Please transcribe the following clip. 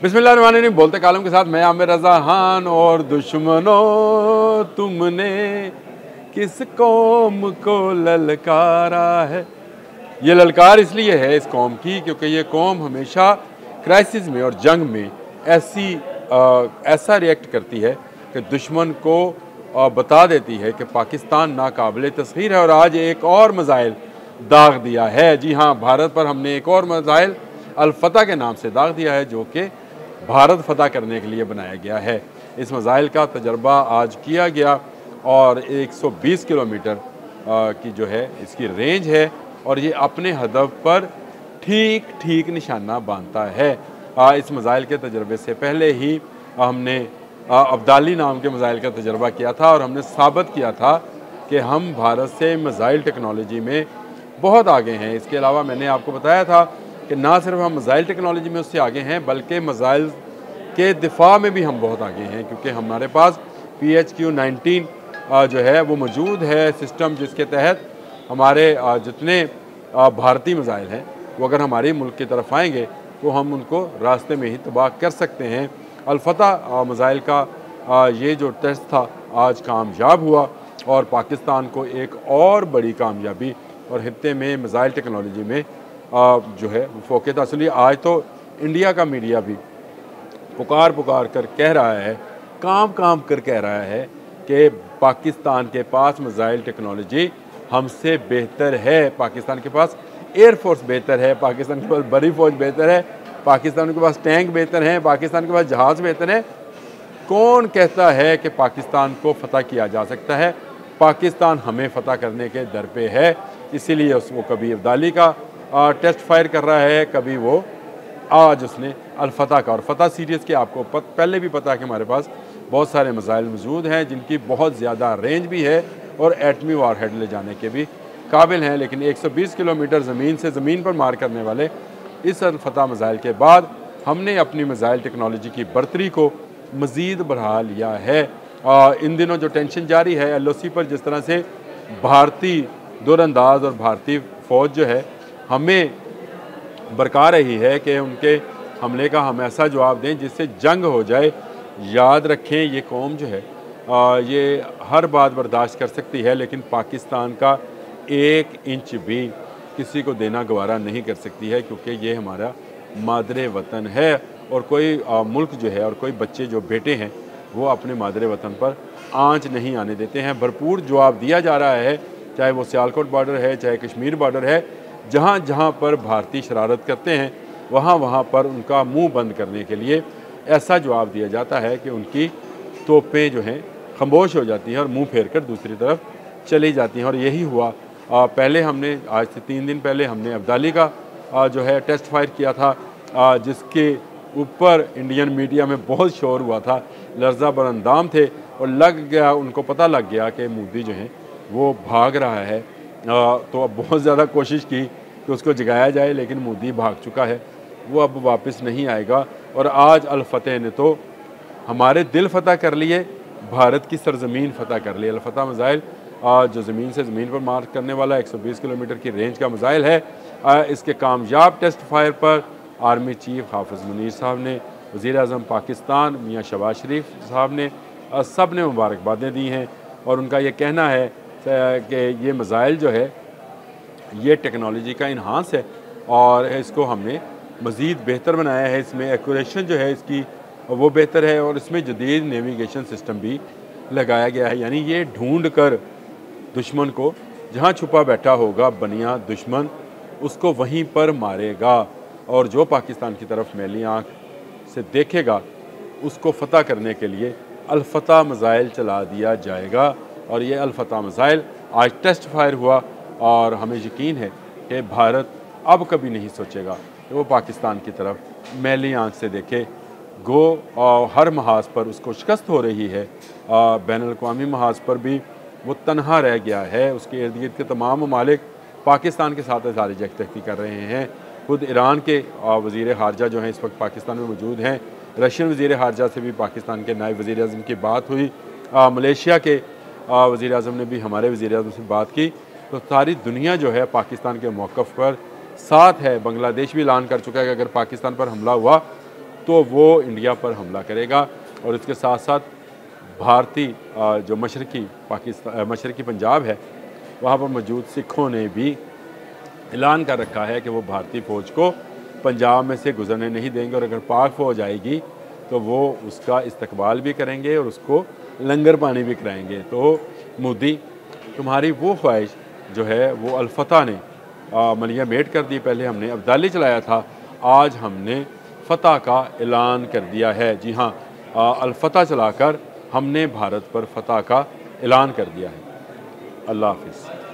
बिस्मिल्लाहिर्रहमानिर्रहीम। बोलते कालम के साथ मैं आमिर रज़ा खान। और दुश्मनों तुमने किस कौम को ललकारा है। ये ललकार इसलिए है इस कौम की क्योंकि ये कौम हमेशा क्राइसिस में और जंग में ऐसा रिएक्ट करती है कि दुश्मन को बता देती है कि पाकिस्तान नाकाबिल तस्खीर है। और आज एक और मिसाइल दाग दिया है। जी हाँ, भारत पर हमने एक और मिसाइल अल-फतह के नाम से दाग दिया है, जो कि भारत फतह करने के लिए बनाया गया है। इस मिसाइल का तजर्बा आज किया गया और 120 किलोमीटर की जो है इसकी रेंज है और ये अपने हदफ पर ठीक ठीक निशाना बांधता है। इस मिसाइल के तजर्बे से पहले ही हमने अब्दाली नाम के मिसाइल का तजर्बा किया था और हमने साबित किया था कि हम भारत से मिसाइल टेक्नोलॉजी में बहुत आगे हैं। इसके अलावा मैंने आपको बताया था कि ना सिर्फ हम मिसाइल टेक्नोलॉजी में उससे आगे हैं बल्कि मिसाइल के दिफा में भी हम बहुत आगे हैं, क्योंकि हमारे पास PHQ-19 जो है वो मौजूद है सिस्टम, जिसके तहत हमारे जितने भारतीय मिसाइल हैं वो अगर हमारे मुल्क की तरफ आएंगे तो हम उनको रास्ते में ही तबाह कर सकते हैं। अल-फतह मिसाइल का ये जो टेस्ट था आज कामयाब हुआ और पाकिस्तान को एक और बड़ी कामयाबी और खित्ते में मिसाइल टेक्नोलॉजी में जो है वो फ़ौक़ियत हासिल हुई। आज तो इंडिया का मीडिया भी पुकार पुकार कर कह रहा है, काम काम कर कह रहा है कि पाकिस्तान के पास मिसाइल टेक्नोलॉजी हमसे बेहतर है, पाकिस्तान के पास एयरफोर्स बेहतर है, पाकिस्तान के पास बड़ी फ़ौज बेहतर है, पाकिस्तान के पास टैंक बेहतर हैं, पाकिस्तान के पास जहाज़ बेहतर हैं। कौन कहता है कि पाकिस्तान को फ़तह किया जा सकता है? पाकिस्तान हमें फ़तह करने के दर पे है, इसीलिए वो कभी अब्दाली का टेस्ट फायर कर रहा है, कभी वो आज उसने अल-फतह का। और फतह सीरीज़ के आपको पहले भी पता है कि हमारे पास बहुत सारे मिसाइल मौजूद हैं जिनकी बहुत ज़्यादा रेंज भी है और एटमी वारहेड ले जाने के भी काबिल हैं। लेकिन 120 किलोमीटर ज़मीन से ज़मीन पर मार करने वाले इस अल-फतह मिसाइल के बाद हमने अपनी मिसाइल टेक्नोलॉजी की बर्तरी को मज़ीद बढ़ा लिया है। इन दिनों जो टेंशन जारी है LOC पर, जिस तरह से भारतीय दूरंदाज और भारतीय फ़ौज जो है हमें बरका रही है कि उनके हमले का हम ऐसा जवाब दें जिससे जंग हो जाए। याद रखें, ये कौम जो है ये हर बात बर्दाश्त कर सकती है, लेकिन पाकिस्तान का 1 इंच भी किसी को देना गवारा नहीं कर सकती है, क्योंकि ये हमारा मादरे वतन है। और कोई मुल्क जो है और कोई बच्चे जो बेटे हैं वो अपने मादरे वतन पर आंच नहीं आने देते हैं। भरपूर जवाब दिया जा रहा है, चाहे वो सियालकोट बॉर्डर है, चाहे कश्मीर बॉर्डर है। जहाँ जहाँ पर भारतीय शरारत करते हैं वहाँ वहाँ पर उनका मुंह बंद करने के लिए ऐसा जवाब दिया जाता है कि उनकी तोपें जो हैं खामोश हो जाती हैं और मुंह फेर कर दूसरी तरफ चली जाती हैं। और यही हुआ। पहले हमने आज से 3 दिन पहले हमने अब्दाली का जो है टेस्ट फायर किया था, जिसके ऊपर इंडियन मीडिया में बहुत शोर हुआ था, लर्जा बरअंदाम थे और लग गया, उनको पता लग गया कि मोदी जो है वो भाग रहा है। तो अब बहुत ज़्यादा कोशिश की कि उसको जगाया जाए, लेकिन मोदी भाग चुका है, वो अब वापस नहीं आएगा। और आज अल-फतह ने तो हमारे दिल फतह कर लिए, भारत की सरजमीन फतह कर ली। अल-फतह मिसाइल जो ज़मीन से ज़मीन पर मार करने वाला 120 किलोमीटर की रेंज का मिसाइल है, इसके कामयाब टेस्ट फायर पर आर्मी चीफ हाफिज़ मुनीर साहब ने, वज़ीर-ए-आज़म पाकिस्तान मियाँ शहबाज शरीफ साहब ने, सब ने मुबारकबादें दी हैं। और उनका ये कहना है कि ये मिसाइल जो है ये टेक्नोलॉजी का इन्हांस है और इसको हमने मज़ीद बेहतर बनाया है। इसमें एक्यूरेशन जो है इसकी वो बेहतर है और इसमें जदीद नेविगेशन सिस्टम भी लगाया गया है। यानी ये ढूंढ कर दुश्मन को, जहाँ छुपा बैठा होगा बनिया दुश्मन, उसको वहीं पर मारेगा और जो पाकिस्तान की तरफ मैली आँख से देखेगा उसको फ़तह करने के लिए अल-फतह मिसाइल चला दिया जाएगा। और ये अल-फतह मिसाइल आज टेस्ट फायर हुआ और हमें यकीन है कि भारत अब कभी नहीं सोचेगा कि वो पाकिस्तान की तरफ मैली आँख से देखे। गो हर महाज पर उसको शिकस्त हो रही है, बैनुल-अक़वामी महाज पर भी वो तनहा रह गया है। उसके इर्द गिर्द के तमाम ममालिक पाकिस्तान के साथ इज़हार यकजहती कर रहे हैं। खुद ईरान के वज़ीर ख़ारजा जो हैं इस वक्त पाकिस्तान में मौजूद हैं। रशियन वज़ीर ख़ारजा से भी पाकिस्तान के नायब वज़ीर-ए-आज़म की बात हुई। मलेशिया के वज़ीर-ए-आज़म ने भी हमारे वज़ीर-ए-आज़म से बात की। तो सारी दुनिया जो है पाकिस्तान के मौक़िफ़ पर साथ है। बांग्लादेश भी ऐलान कर चुका है कि अगर पाकिस्तान पर हमला हुआ तो वो इंडिया पर हमला करेगा। और इसके साथ साथ भारतीय जो मशरकी पंजाब है, वहाँ पर मौजूद सिखों ने भी ऐलान कर रखा है कि वो भारतीय फ़ौज को पंजाब में से गुजरने नहीं देंगे, और अगर पाक फ़ौज आएगी तो वो उसका इस्तकबाल भी करेंगे और उसको लंगर पानी भी कराएंगे। तो मोदी, तुम्हारी वो ख्वाहिश जो है वो अल-फतह ने मलिया मेट कर दी। पहले हमने अब्दाली चलाया था, आज हमने फ़तह का ऐलान कर दिया है। जी हाँ, अल-फतह चलाकर हमने भारत पर फ़तह का ऐलान कर दिया है। अल्लाह हाफ़िज़।